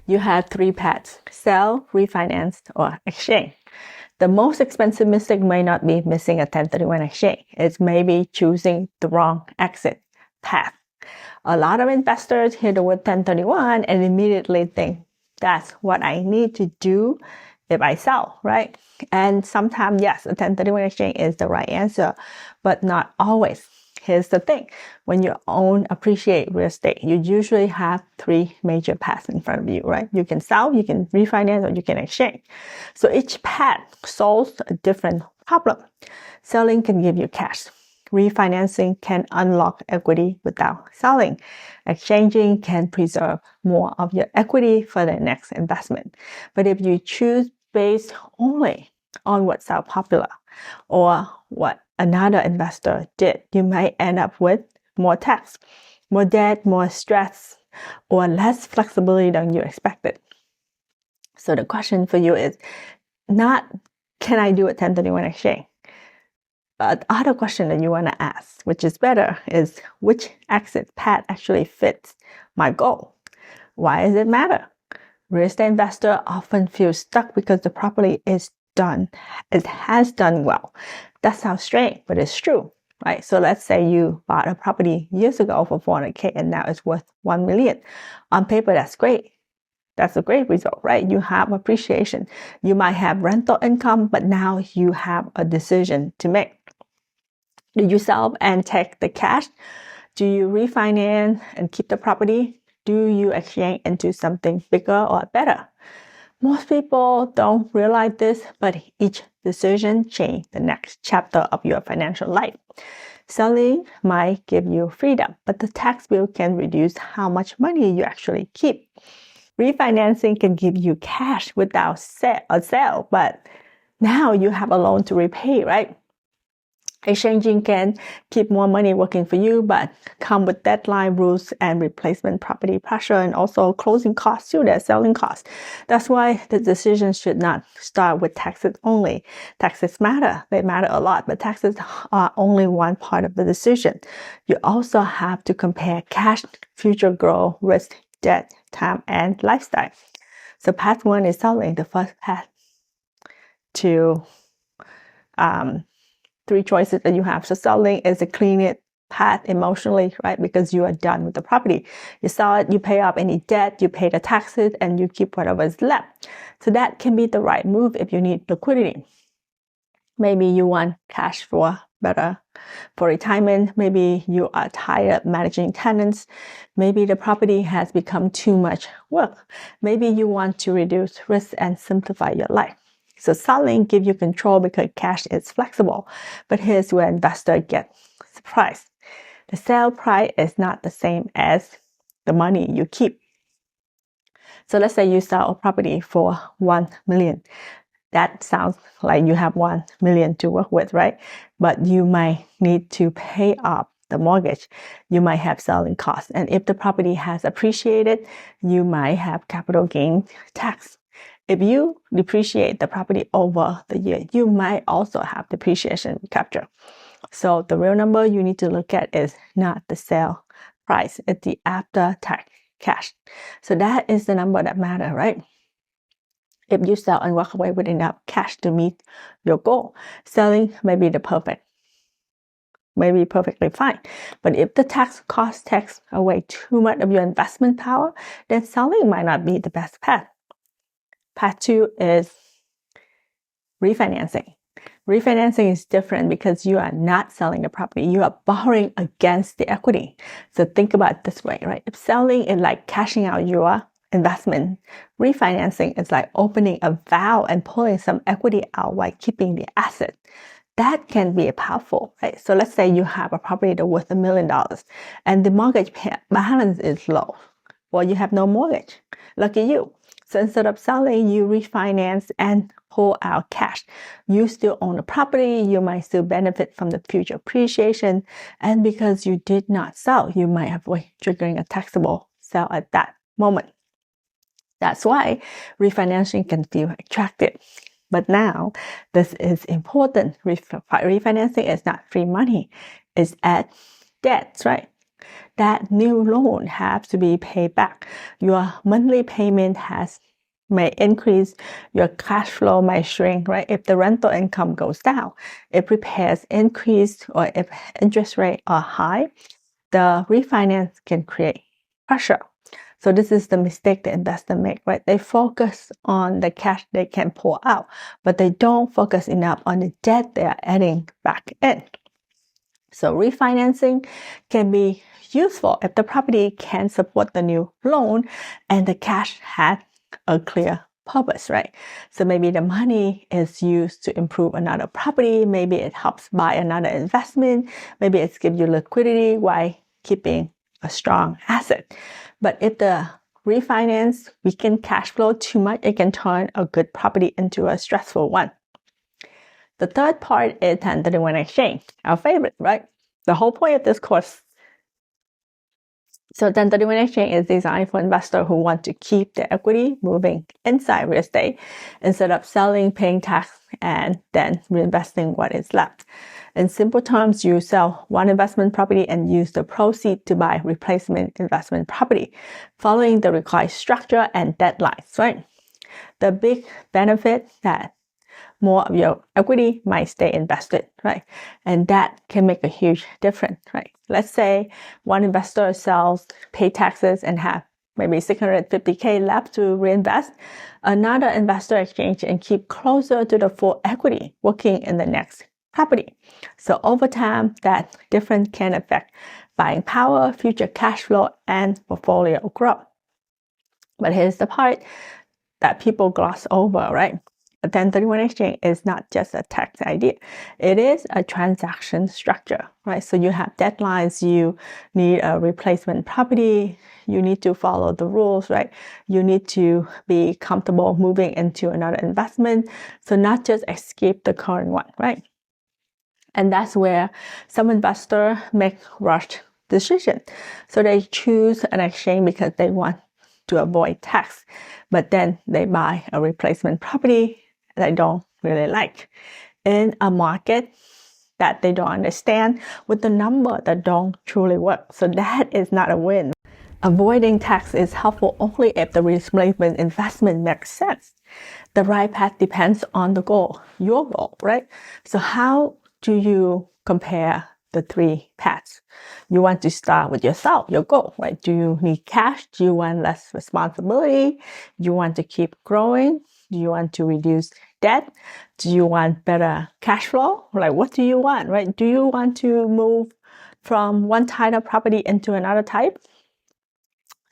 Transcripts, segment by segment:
You have three paths: sell, refinance, or exchange. The most expensive mistake may not be missing a 1031 exchange. It's maybe choosing the wrong exit path. A lot of investors hear the word 1031 and immediately think that's what I need to do if I sell, right? And sometimes, yes, a 1031 exchange is the right answer, but not always. Here's the thing. When you own, appreciate real estate, you usually have three major paths in front of you, right? You can sell, you can refinance, or you can exchange. So each path solves a different problem. Selling can give you cash. Refinancing can unlock equity without selling. Exchanging can preserve more of your equity for the next investment. But if you choose based only on what sounds popular or what another investor did, you might end up with more tax, more debt, more stress, or less flexibility than you expected. So the question for you is not, can I do a 1031 exchange? But the other question that you want to ask, which is better, is which exit path actually fits my goal? Why does it matter? Real estate investor often feel stuck because the property it has done well. That sounds strange, but it's true, right? So let's say you bought a property years ago for $400K and now it's worth $1 million. On paper, that's great. That's a great result, right? You have appreciation. You might have rental income, but now you have a decision to make. Do you sell and take the cash? Do you refinance and keep the property? Do you exchange into something bigger or better? Most people don't realize this, but each decision changes the next chapter of your financial life. Selling might give you freedom, but the tax bill can reduce how much money you actually keep. Refinancing can give you cash without a sale, but now you have a loan to repay, right? Exchanging can keep more money working for you, but come with deadline rules and replacement property pressure and also closing costs too, there's selling costs. That's why the decision should not start with taxes only. Taxes matter. They matter a lot, but taxes are only one part of the decision. You also have to compare cash, future growth, risk, debt, time, and lifestyle. So path one is selling. The first path to three choices that you have. So selling is a clean path emotionally, right? Because you are done with the property. You sell it, you pay off any debt, you pay the taxes, and you keep whatever is left. So that can be the right move if you need liquidity. Maybe you want cash for retirement. Maybe you are tired of managing tenants. Maybe the property has become too much work. Maybe you want to reduce risk and simplify your life. So selling gives you control because cash is flexible. But here's where investors get surprised. The sale price is not the same as the money you keep. So let's say you sell a property for $1 million. That sounds like you have $1 million to work with, right? But you might need to pay off the mortgage. You might have selling costs. And if the property has appreciated, you might have capital gain tax. If you depreciate the property over the year, you might also have depreciation capture. So the real number you need to look at is not the sale price, it's the after-tax cash. So that is the number that matters, right? If you sell and walk away with enough cash to meet your goal, selling may be perfectly fine. But if the tax cost takes away too much of your investment power, then selling might not be the best path. Path two is refinancing. Refinancing is different because you are not selling the property. You are borrowing against the equity. So think about it this way, right? If selling is like cashing out your investment, refinancing is like opening a valve and pulling some equity out while keeping the asset. That can be powerful, right? So let's say you have a property that's worth $1 million and the mortgage balance is low. Well, you have no mortgage. Lucky you. So instead of selling, you refinance and pull out cash. You still own the property. You might still benefit from the future appreciation. And because you did not sell, you might avoid triggering a taxable sale at that moment. That's why refinancing can feel attractive. But now, this is important. Refinancing is not free money. It's at debts, right? that new loan has to be paid back. Your monthly payment may increase, your cash flow may shrink, right? If the rental income goes down, if repairs increase, or if interest rates are high, the refinance can create pressure. So this is the mistake the investor make, right? They focus on the cash they can pull out, but they don't focus enough on the debt they are adding back in. So refinancing can be useful if the property can support the new loan and the cash had a clear purpose, right? So maybe the money is used to improve another property. Maybe it helps buy another investment. Maybe it gives you liquidity while keeping a strong asset. But if the refinance weaken cash flow too much, it can turn a good property into a stressful one. The third part is 1031 exchange, our favorite, right? The whole point of this course. So 1031 exchange is designed for investors who want to keep their equity moving inside real estate instead of selling, paying tax, and then reinvesting what is left. In simple terms, you sell one investment property and use the proceeds to buy replacement investment property, following the required structure and deadlines, right? The big benefit that more of your equity might stay invested, right? And that can make a huge difference, right? Let's say one investor sells, pay taxes, and have maybe $650K left to reinvest. Another investor exchange and keep closer to the full equity working in the next property. So over time, that difference can affect buying power, future cash flow, and portfolio growth. But here's the part that people gloss over, right? A 1031 exchange is not just a tax idea. It is a transaction structure, right? So you have deadlines, you need a replacement property, you need to follow the rules, right? You need to be comfortable moving into another investment. So not just escape the current one, right? And that's where some investors make rushed decisions. So they choose an exchange because they want to avoid tax, but then they buy a replacement property they don't really like in a market that they don't understand with the number that don't truly work. So that is not a win. Avoiding tax is helpful only if the replacement investment makes sense. The right path depends on the goal, your goal, right? So how do you compare the three paths? You want to start with yourself, your goal, right? Do you need cash? Do you want less responsibility? Do you want to keep growing? Do you want to reduce debt? Do you want better cash flow? Like, what do you want, right? Do you want to move from one type of property into another type?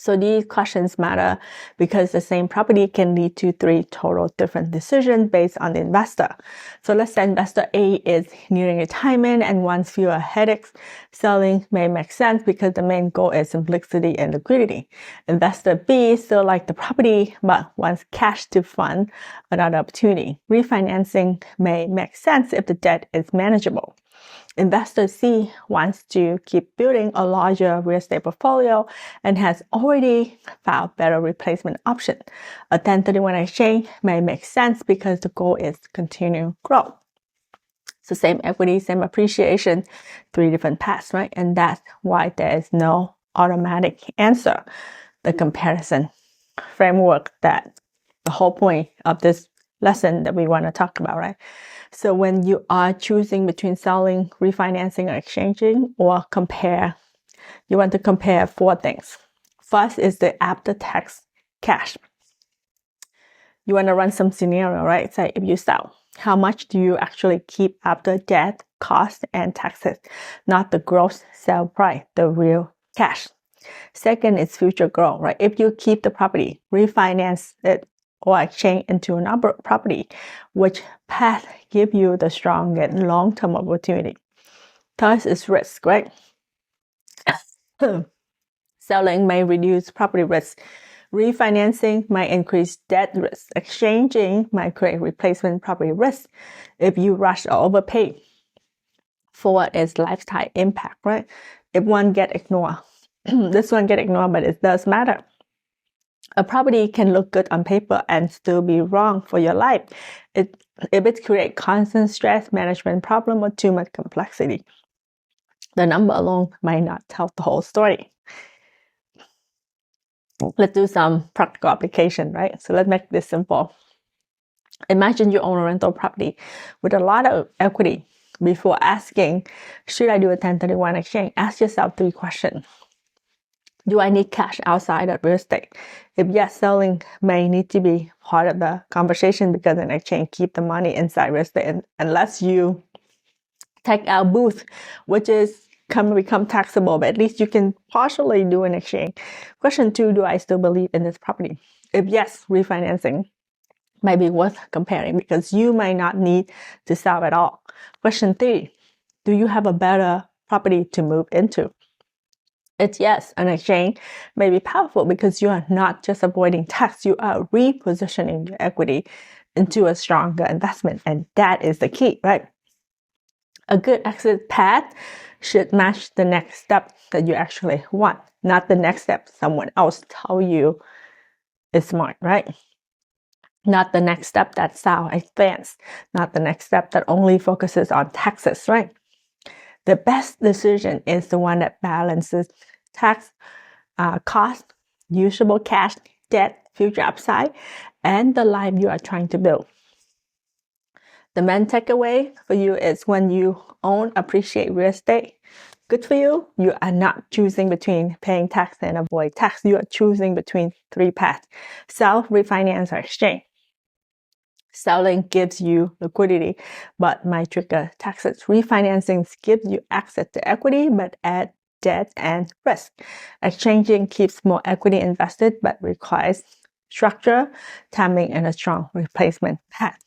So these questions matter because the same property can lead to three total different decisions based on the investor. So let's say investor A is nearing retirement and wants fewer headaches. Selling may make sense because the main goal is simplicity and liquidity. Investor B still likes the property but wants cash to fund another opportunity. Refinancing may make sense if the debt is manageable. Investor C wants to keep building a larger real estate portfolio and has already found better replacement option. A 1031 exchange may make sense because the goal is to continue growth. So same equity, same appreciation, three different paths, right? And that's why there is no automatic answer. The comparison framework that the whole point of this lesson that we want to talk about, right? So when you are choosing between selling, refinancing, or exchanging, or compare, you want to compare four things. First is the after-tax cash. You want to run some scenario, right? Say if you sell, how much do you actually keep after debt, cost, and taxes? Not the gross sale price, the real cash. Second is future growth, right? If you keep the property, refinance it, or exchange into another property, which path give you the strongest long-term opportunity? Third is risk, right? Selling may reduce property risk. Refinancing might increase debt risk. Exchanging might create replacement property risk. If you rush or overpay, fourth is lifetime impact, right? If one get ignored, this one get ignored, but it does matter. A property can look good on paper and still be wrong for your life if it creates constant stress, management problem, or too much complexity. The number alone might not tell the whole story. Let's do some practical application, right? So let's make this simple. Imagine you own a rental property with a lot of equity. Before asking, should I do a 1031 exchange? Ask yourself 3 questions. Do I need cash outside of real estate? If yes, selling may need to be part of the conversation because an exchange keep the money inside real estate unless you take out booth, which is can become taxable, but at least you can partially do an exchange. Question 2, do I still believe in this property? If yes, refinancing might be worth comparing because you might not need to sell at all. Question 3, do you have a better property to move into? It's yes, an exchange may be powerful because you are not just avoiding tax, you are repositioning your equity into a stronger investment. And that is the key, right? A good exit path should match the next step that you actually want, not the next step someone else tell you is smart, right? Not the next step that sounds advanced, not the next step that only focuses on taxes, right? The best decision is the one that balances tax, cost, usable cash, debt, future upside, and the life you are trying to build. The main takeaway for you is when you own, appreciate real estate, good for you. You are not choosing between paying tax and avoid tax. You are choosing between 3 paths: sell, refinance, or exchange. Selling gives you liquidity, but might trigger taxes. Refinancing gives you access to equity, but add debt and risk. Exchanging keeps more equity invested, but requires structure, timing, and a strong replacement path.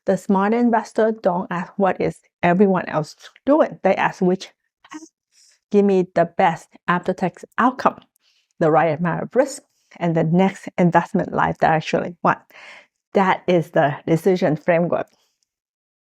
The smart investor don't ask what is everyone else doing. They ask which path give me the best after-tax outcome, the right amount of risk, and the next investment life that I actually want. That is the decision framework.